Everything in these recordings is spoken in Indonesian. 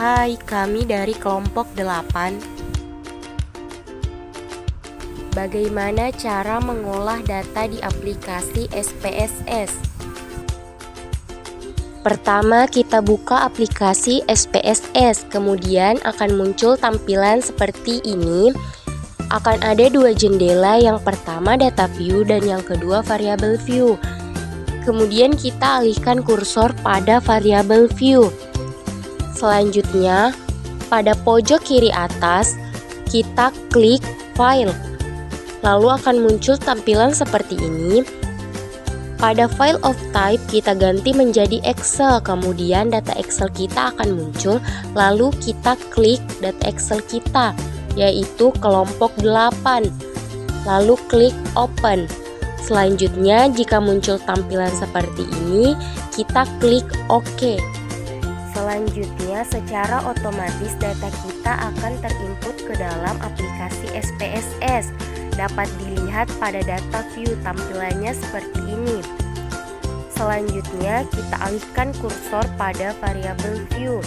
Hai, kami dari kelompok 8. Bagaimana cara mengolah data di aplikasi SPSS? Pertama, kita buka aplikasi SPSS, kemudian akan muncul tampilan seperti ini. Akan ada dua jendela, yang pertama data view dan yang kedua variable view. Kemudian kita alihkan kursor pada variable view. Selanjutnya, pada pojok kiri atas, kita klik file. Lalu akan muncul tampilan seperti ini. Pada file of type kita ganti menjadi Excel, kemudian data Excel kita akan muncul, lalu kita klik data Excel kita, yaitu kelompok 8. Lalu klik open. Selanjutnya, jika muncul tampilan seperti ini, kita klik OK. Selanjutnya, secara otomatis data kita akan terinput ke dalam aplikasi SPSS. Dapat dilihat pada data view, tampilannya seperti ini. Selanjutnya, kita alihkan kursor pada variable view.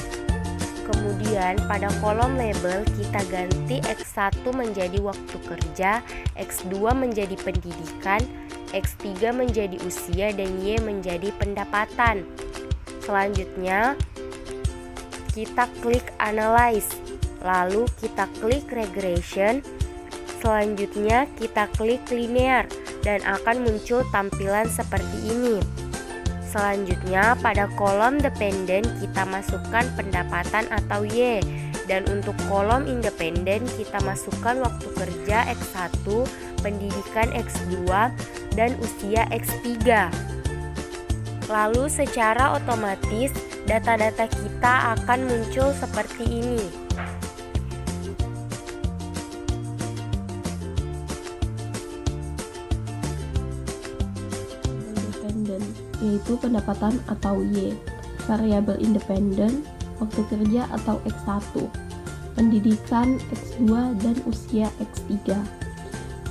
Kemudian pada kolom label kita ganti X1 menjadi waktu kerja, X2 menjadi pendidikan, X3 menjadi usia, dan Y menjadi pendapatan. Selanjutnya, kita klik analyze, lalu kita klik regression. Selanjutnya kita klik linear dan akan muncul tampilan seperti ini. Selanjutnya pada kolom dependent kita masukkan pendapatan atau Y, dan untuk kolom independen kita masukkan waktu kerja X1, pendidikan X2, dan usia X3. Lalu secara otomatis data-data kita akan muncul seperti ini. Yaitu pendapatan atau Y, variabel independen, waktu kerja atau X1, pendidikan X2, dan usia X3.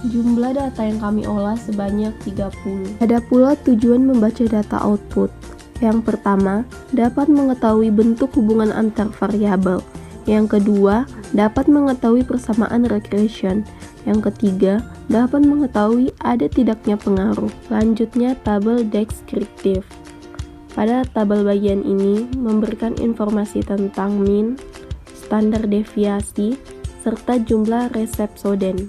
Jumlah data yang kami olah sebanyak 30. Ada pula tujuan membaca data output. Yang pertama, dapat mengetahui bentuk hubungan antar variabel. Yang kedua, dapat mengetahui persamaan regression. Yang ketiga, dapat mengetahui ada tidaknya pengaruh. Selanjutnya, tabel deskriptif. Pada tabel bagian ini memberikan informasi tentang mean, standar deviasi, serta jumlah resepsoden.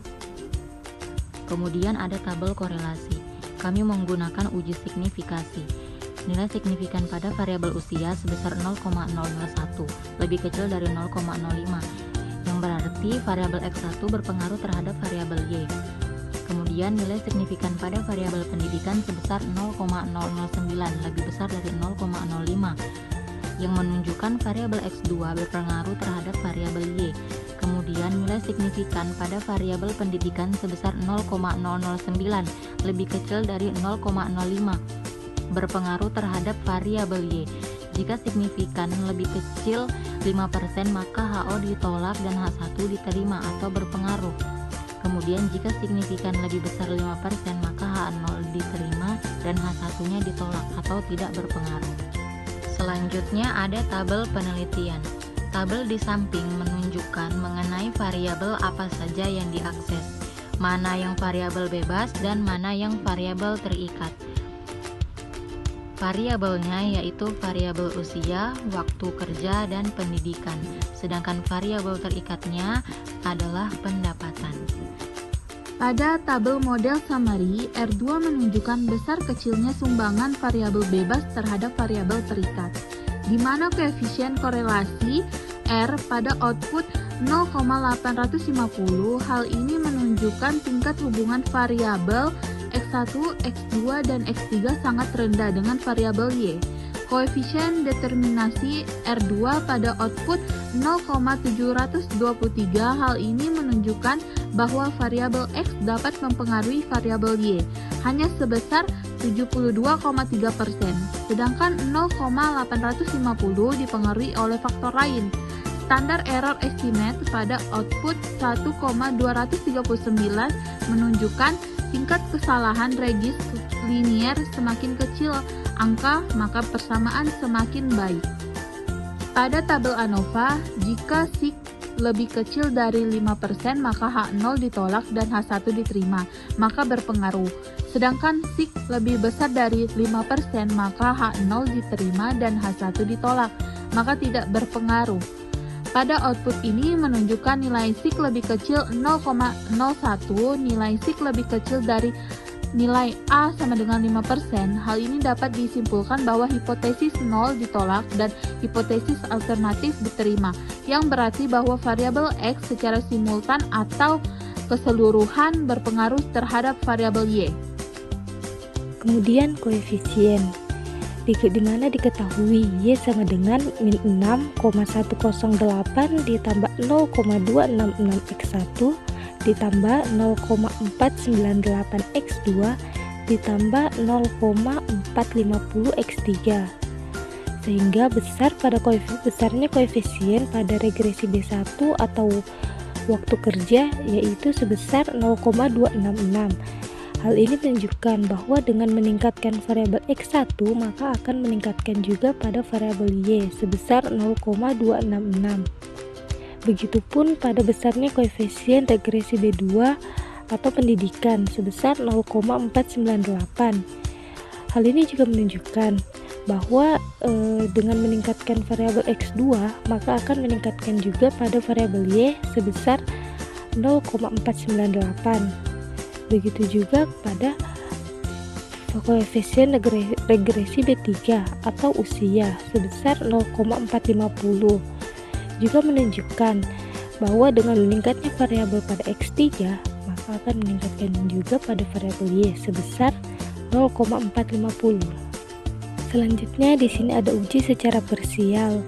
Kemudian ada tabel korelasi. Kami menggunakan uji signifikasi. Nilai signifikan pada variabel usia sebesar 0,001, lebih kecil dari 0,05. Yang berarti variabel X1 berpengaruh terhadap variabel Y. Kemudian nilai signifikan pada variabel pendidikan sebesar 0,009, lebih besar dari 0,05, yang menunjukkan variabel X2 berpengaruh terhadap variabel Y. Kemudian nilai signifikan pada variabel pendidikan sebesar 0,009, lebih kecil dari 0,05, berpengaruh terhadap variabel Y. Jika signifikan lebih kecil 5%, maka HO ditolak dan H1 diterima atau berpengaruh. Kemudian jika signifikan lebih besar 5%, maka H0 diterima dan H1-nya ditolak atau tidak berpengaruh. Selanjutnya ada tabel penelitian. Tabel di samping menunjukkan mengenai variabel apa saja yang diakses, mana yang variabel bebas dan mana yang variabel terikat. Variabelnya yaitu variabel usia, waktu kerja, dan pendidikan, sedangkan variabel terikatnya adalah pendapatan. Pada tabel model summary, R2 menunjukkan besar kecilnya sumbangan variabel bebas terhadap variabel terikat, di mana koefisien korelasi R pada output 0,850. Hal ini menunjukkan tingkat hubungan variabel X1, X2, dan X3 sangat rendah dengan variabel Y. Koefisien determinasi R2 pada output 0,723. Hal ini menunjukkan bahwa variabel X dapat mempengaruhi variabel Y hanya sebesar 72,3%, sedangkan 0,850 dipengaruhi oleh faktor lain. Standar error estimate pada output 1,239 menunjukkan tingkat kesalahan regis linear semakin kecil angka, maka persamaan semakin baik. Pada tabel ANOVA, jika SIK lebih kecil dari 5% maka H0 ditolak dan H1 diterima, maka berpengaruh. Sedangkan SIK lebih besar dari 5% maka H0 diterima dan H1 ditolak, maka tidak berpengaruh. Pada output ini menunjukkan nilai SIK lebih kecil 0,01, nilai SIK lebih kecil dari nilai A sama dengan 5%. Hal ini dapat disimpulkan bahwa hipotesis 0 ditolak dan hipotesis alternatif diterima, yang berarti bahwa variabel X secara simultan atau keseluruhan berpengaruh terhadap variabel Y. Kemudian koefisien, di mana diketahui Y sama dengan min 6,108 ditambah 0,266 X1 ditambah 0,498 X2 ditambah 0,450 X3, sehingga besarnya koefisien pada regresi B1 atau waktu kerja yaitu sebesar 0,266. Hal ini menunjukkan bahwa dengan meningkatkan variabel X1 maka akan meningkatkan juga pada variabel Y sebesar 0,266. Begitupun pada besarnya koefisien regresi B2 atau pendidikan sebesar 0,498. Hal ini juga menunjukkan bahwa dengan meningkatkan variabel X2 maka akan meningkatkan juga pada variabel Y sebesar 0,498. Begitu juga pada koefisien regresi B3 atau usia sebesar 0,450. Juga menunjukkan bahwa dengan meningkatnya variabel pada X3 maka akan meningkatkan juga pada variabel Y sebesar 0,450. Selanjutnya di sini ada uji secara parsial,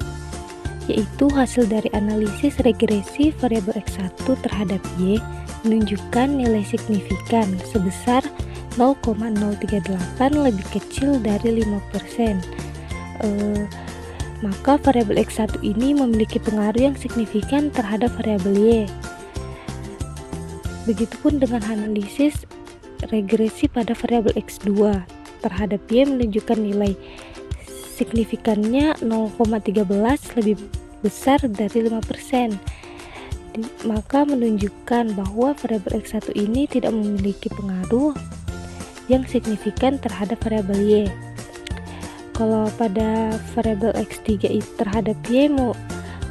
yaitu hasil dari analisis regresi variabel X1 terhadap Y menunjukkan nilai signifikan sebesar 0,038 lebih kecil dari 5%. Maka variabel X1 ini memiliki pengaruh yang signifikan terhadap variabel Y. Begitupun dengan analisis regresi pada variabel X2 terhadap Y menunjukkan nilai signifikannya 0,13 lebih besar dari 5%. Maka menunjukkan bahwa variabel X1 ini tidak memiliki pengaruh yang signifikan terhadap variabel Y. Kalau pada variabel X3 terhadap Y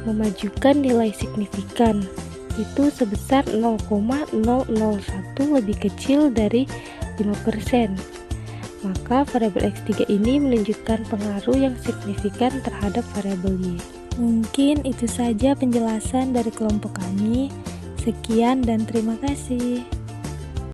memajukan nilai signifikan itu sebesar 0,001 lebih kecil dari 5%. Maka variabel X3 ini menunjukkan pengaruh yang signifikan terhadap variabel Y. Mungkin itu saja penjelasan dari kelompok kami. Sekian dan terima kasih.